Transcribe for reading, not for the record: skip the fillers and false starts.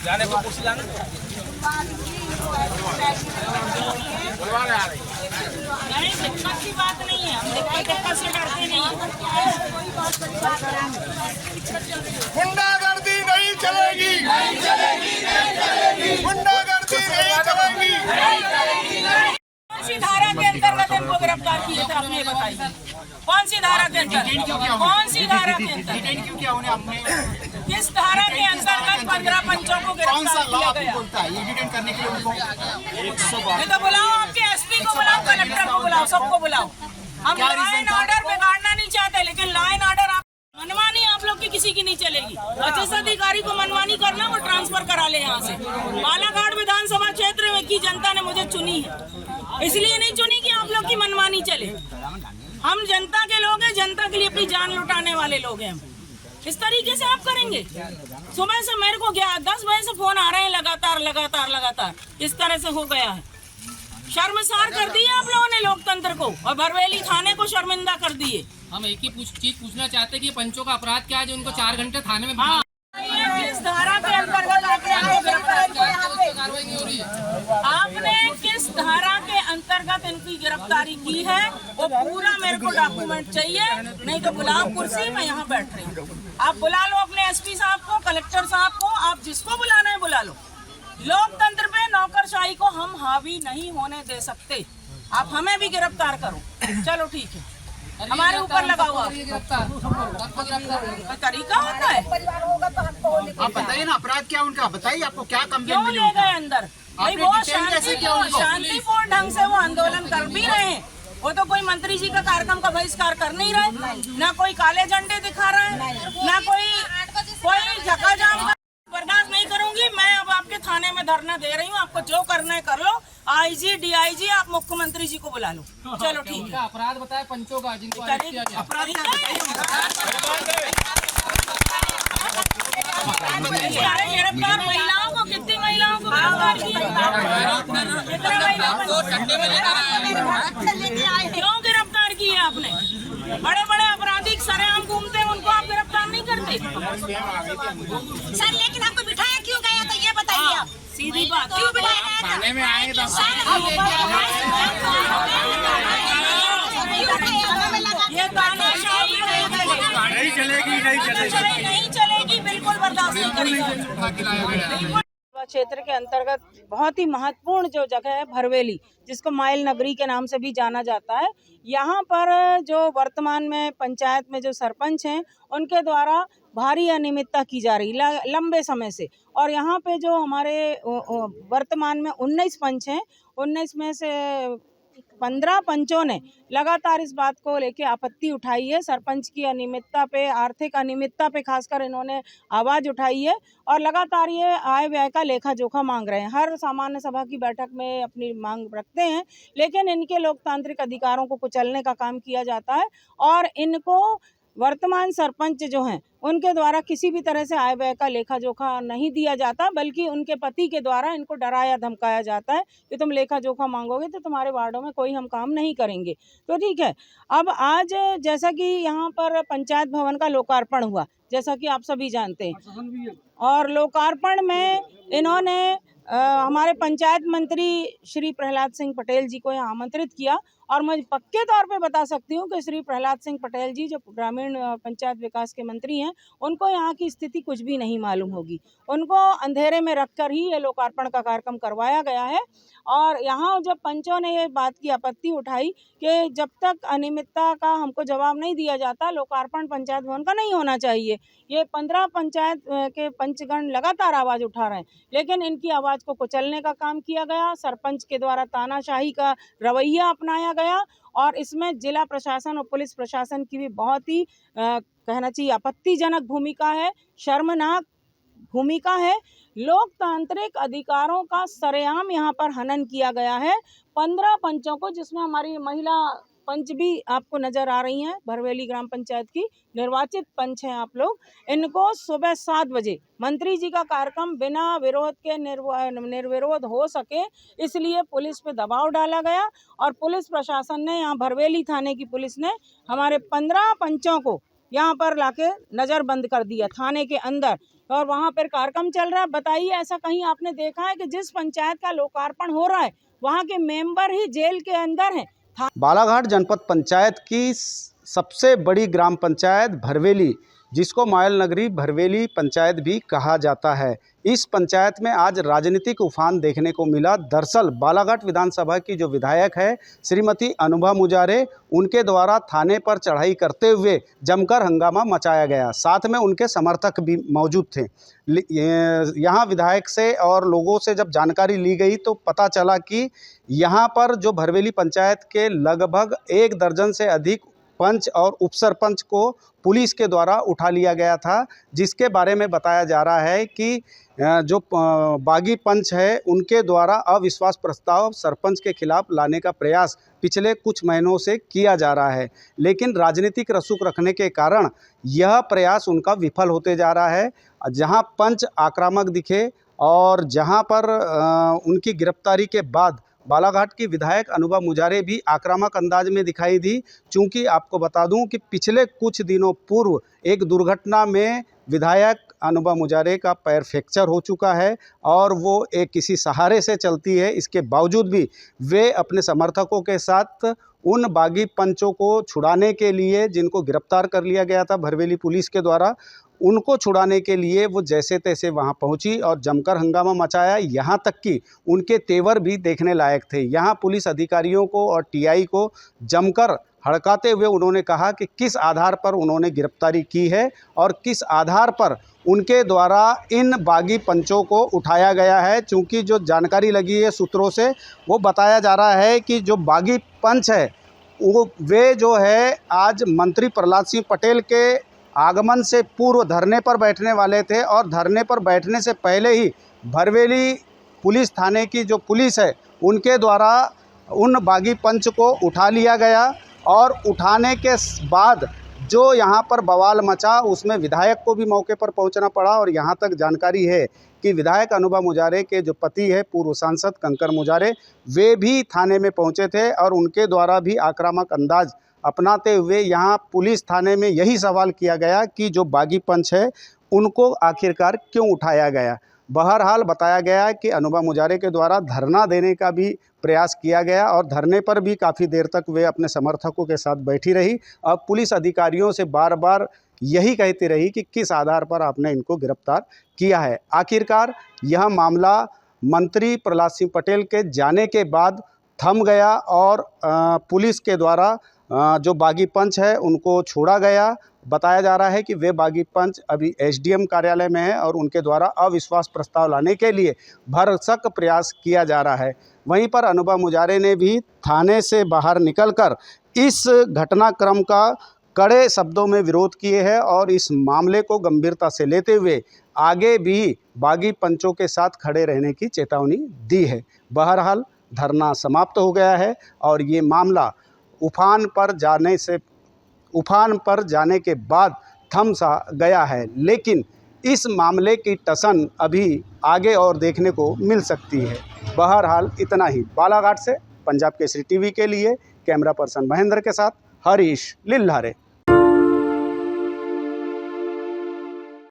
जाने को कुर्सी लाने नहीं, दिक्कत की बात नहीं है, हम दिक्कत से डरते नहीं। गुंडागर्दी नहीं चलेगी, गुंडागर्दी नहीं चलेगी। कौन सी धारा के अंतर्गत इनको गिरफ्तार किए थे, आपने बताइए। कौन सी धारा के अंतर्गत, कौन सी धारा के अंतर्गत, क्यों क्या उन्हें किस धारा के अंतर्गत 15 पंचों को गिरफ्तार किया गया? बोलता है ये डिटेन करने के लिए उनको नहीं तो बुलाओ, आपके एसपी को बुलाओ, कलेक्टर को बुलाओ, सबको बुलाओ। हम लॉ एंड ऑर्डर बिगाड़ना नहीं चाहते, लेकिन लॉ एंड ऑर्डर मनमानी आप लोग की किसी की नहीं चलेगी। जिस अधिकारी को मनमानी करना वो ट्रांसफर करा ले यहाँ से। बालाघाट विधानसभा क्षेत्र में की जनता ने मुझे चुनी है, इसलिए नहीं चुनी कि आप लोग की मनमानी चले। हम जनता के लोग हैं, जनता के लिए अपनी जान लुटाने वाले लोग हैं। इस तरीके से आप करेंगे? सुबह से मेरे को 10 बजे से फोन आ रहे हैं लगातार इस तरह से हो गया है। शर्मसार कर दिए आप लोगों ने लोकतंत्र को, और भरवेली थाने को शर्मिंदा कर दिए। हम एक ही चीज पूछना चाहते हैं कि पंचों का अपराध क्या है जो उनको 4 घंटे थाने में किस धारा के अंतर्गत आपने गिरफ्तार किया? कार्रवाई नहीं हो रही है? आपने किस धारा के अंतर्गत इनकी गिरफ्तारी की है वो पूरा मेरे को डॉक्यूमेंट चाहिए, नहीं तो बुलाओ कुर्सी, मैं यहाँ बैठ रही हूँ। आप बुला लो अपने एसपी साहब को, कलेक्टर साहब को, आप जिसको बुलाना है बुला लो। लोकतंत्र पे नौकरशाही को हम हावी नहीं होने दे सकते। आप हमें भी गिरफ्तार करो, चलो ठीक है, हमारे ऊपर लगा हुआ तरीका होता है। आप बताइए ना अपराध क्या उनका, बताइए आपको क्या कंप्लेंट क्यों ले गए अंदर? भाई वो शांतिपूर्ण ढंग से वो आंदोलन कर भी रहे हैं। वो तो कोई मंत्री जी का कार्यक्रम का बहिष्कार कर नहीं रहे, ना कोई काले झंडे दिखा रहा है, ना कोई झकाझाम। बर्दाश्त नहीं करूंगी मैं। अब आपके थाने में धरना दे रही हूँ, आपको जो करना है कर लो। आईजी डीआईजी आप मुख्यमंत्री जी को बुला लो, चलो ठीक है। अपराध बताया पंचों का जिनको अरेस्ट किया गया। गिरफ्तार महिलाओं को, कितनी महिलाओं को गिरफ्तार किया? क्यों गिरफ्तार किए आपने? बड़े बड़े अपराधी सरेआम घूमते हैं, उनको आप गिरफ्तार नहीं करते? सर लेकिन आपको बिठाया क्यों गया था ये बताइए आप। सीधी बात, क्यों बिठाया गया था? थाने में आए ये तानाशाही नहीं चलेगी, नहीं चलेगी, बिल्कुल बर्दाश्त नहीं करेगी। क्षेत्र के अंतर्गत बहुत ही महत्वपूर्ण जो जगह है भरवेली, जिसको माइल नगरी के नाम से भी जाना जाता है। यहाँ पर जो वर्तमान में पंचायत में जो सरपंच हैं उनके द्वारा भारी अनियमितता की जा रही लंबे समय से। और यहाँ पे जो हमारे वर्तमान में 19 पंच हैं, 19 में से 15 पंचों ने लगातार इस बात को लेके आपत्ति उठाई है। सरपंच की अनियमितता पे, आर्थिक अनियमितता पे खासकर इन्होंने आवाज़ उठाई है और लगातार ये आय व्यय का लेखा जोखा मांग रहे हैं। हर सामान्य सभा की बैठक में अपनी मांग रखते हैं, लेकिन इनके लोकतांत्रिक अधिकारों को कुचलने का काम किया जाता है। और इनको वर्तमान सरपंच जो हैं उनके द्वारा किसी भी तरह से आय व्यय का लेखा जोखा नहीं दिया जाता, बल्कि उनके पति के द्वारा इनको डराया धमकाया जाता है कि तुम लेखा जोखा मांगोगे तो तुम्हारे वार्डों में कोई हम काम नहीं करेंगे। तो ठीक है, अब आज जैसा कि यहाँ पर पंचायत भवन का लोकार्पण हुआ, जैसा कि आप सभी जानते हैं, और लोकार्पण में इन्होंने हमारे पंचायत मंत्री श्री प्रहलाद सिंह पटेल जी को यहाँ आमंत्रित किया। और मैं पक्के तौर पे बता सकती हूँ कि श्री प्रहलाद सिंह पटेल जी जो ग्रामीण पंचायत विकास के मंत्री हैं, उनको यहाँ की स्थिति कुछ भी नहीं मालूम होगी। उनको अंधेरे में रखकर ही ये लोकार्पण का कार्यक्रम करवाया गया है। और यहाँ जब पंचों ने ये बात की आपत्ति उठाई कि जब तक अनियमितता का हमको जवाब नहीं दिया जाता, लोकार्पण पंचायत भवन का नहीं होना चाहिए। ये 15 पंचायत के पंचगण लगातार आवाज़ उठा रहे हैं, लेकिन इनकी आवाज़ को कुचलने का काम किया गया। सरपंच के द्वारा तानाशाही का रवैया अपनाया गया और इसमें जिला प्रशासन और पुलिस प्रशासन की भी बहुत ही कहना चाहिए आपत्तिजनक भूमिका है, शर्मनाक भूमिका है। लोकतांत्रिक अधिकारों का सरेआम यहाँ पर हनन किया गया है। 15 पंचों को, जिसमें हमारी महिला पंच भी आपको नजर आ रही हैं, भरवेली ग्राम पंचायत की निर्वाचित पंच हैं आप लोग, इनको सुबह 7 बजे मंत्री जी का कार्यक्रम बिना विरोध के निर्विरोध हो सके, इसलिए पुलिस पे दबाव डाला गया। और पुलिस प्रशासन ने, यहाँ भरवेली थाने की पुलिस ने हमारे 15 पंचों को यहाँ पर लाके नज़रबंद कर दिया थाने के अंदर, और वहाँ पर कार्यक्रम चल रहा है। बताइए, ऐसा कहीं आपने देखा है कि जिस पंचायत का लोकार्पण हो रहा है वहाँ के मेंबर ही जेल के अंदर हैं? बालाघाट जनपद पंचायत की सबसे बड़ी ग्राम पंचायत भरवेली, जिसको मायल नगरी भरवेली पंचायत भी कहा जाता है, इस पंचायत में आज राजनीतिक उफान देखने को मिला। दरअसल बालाघाट विधानसभा की जो विधायक है श्रीमती अनुभा मुजारे, उनके द्वारा थाने पर चढ़ाई करते हुए जमकर हंगामा मचाया गया। साथ में उनके समर्थक भी मौजूद थे। यहाँ विधायक से और लोगों से जब जानकारी ली गई तो पता चला कि यहाँ पर जो भरवेली पंचायत के लगभग 1 दर्जन से अधिक पंच और उपसरपंच को पुलिस के द्वारा उठा लिया गया था, जिसके बारे में बताया जा रहा है कि जो बागी पंच है उनके द्वारा अविश्वास प्रस्ताव सरपंच के खिलाफ लाने का प्रयास पिछले कुछ महीनों से किया जा रहा है, लेकिन राजनीतिक रसूख रखने के कारण यह प्रयास उनका विफल होते जा रहा है। जहां पंच आक्रामक दिखे और जहां पर उनकी गिरफ्तारी के बाद बालाघाट की विधायक अनुभा मुजारे भी आक्रामक अंदाज में दिखाई दी। चूंकि आपको बता दूं कि पिछले कुछ दिनों पूर्व एक दुर्घटना में विधायक अनुभा मुजारे का पैर फ्रैक्चर हो चुका है और वो एक किसी सहारे से चलती है। इसके बावजूद भी वे अपने समर्थकों के साथ उन बागी पंचों को छुड़ाने के लिए, जिनको गिरफ्तार कर लिया गया था भरवेली पुलिस के द्वारा, उनको छुड़ाने के लिए वो जैसे तैसे वहां पहुंची और जमकर हंगामा मचाया। यहां तक कि उनके तेवर भी देखने लायक थे। यहां पुलिस अधिकारियों को और टीआई को जमकर हड़काते हुए उन्होंने कहा कि किस आधार पर उन्होंने गिरफ्तारी की है और किस आधार पर उनके द्वारा इन बागी पंचों को उठाया गया है। चूँकि जो जानकारी लगी है सूत्रों से, वो बताया जा रहा है कि जो बागी पंच है वे जो है आज मंत्री प्रहलाद सिंह पटेल के आगमन से पूर्व धरने पर बैठने वाले थे और धरने पर बैठने से पहले ही भरवेली पुलिस थाने की जो पुलिस है उनके द्वारा उन बागी पंच को उठा लिया गया और उठाने के बाद जो यहाँ पर बवाल मचा उसमें विधायक को भी मौके पर पहुँचना पड़ा। और यहाँ तक जानकारी है कि विधायक अनुभा मुजारे के जो पति है पूर्व सांसद कंकर मुजारे, वे भी थाने में पहुँचे थे और उनके द्वारा भी आक्रामक अंदाज अपनाते हुए यहाँ पुलिस थाने में यही सवाल किया गया कि जो बागी पंच है उनको आखिरकार क्यों उठाया गया। बहरहाल बताया गया कि अनुभा मुजारे के द्वारा धरना देने का भी प्रयास किया गया और धरने पर भी काफ़ी देर तक वे अपने समर्थकों के साथ बैठी रही और पुलिस अधिकारियों से बार बार यही कहती रही कि किस आधार पर आपने इनको गिरफ्तार किया है। आखिरकार यह मामला मंत्री प्रहलाद सिंह पटेल के जाने के बाद थम गया और पुलिस के द्वारा जो बागी पंच है उनको छोड़ा गया। बताया जा रहा है कि वे बागी पंच अभी एसडीएम कार्यालय में है और उनके द्वारा अविश्वास प्रस्ताव लाने के लिए भरसक प्रयास किया जा रहा है। वहीं पर अनुभा मुजारे ने भी थाने से बाहर निकलकर इस घटनाक्रम का कड़े शब्दों में विरोध किए हैं और इस मामले को गंभीरता से लेते हुए आगे भी बागी पंचों के साथ खड़े रहने की चेतावनी दी है। बहरहाल धरना समाप्त हो गया है और ये मामला उफान पर जाने के बाद थम सा गया है, लेकिन इस मामले की टसन अभी आगे और देखने को मिल सकती है। बहरहाल इतना ही। बालाघाट से पंजाब केसरी टीवी के लिए कैमरा पर्सन महेंद्र के साथ हरीश लिल्हारे।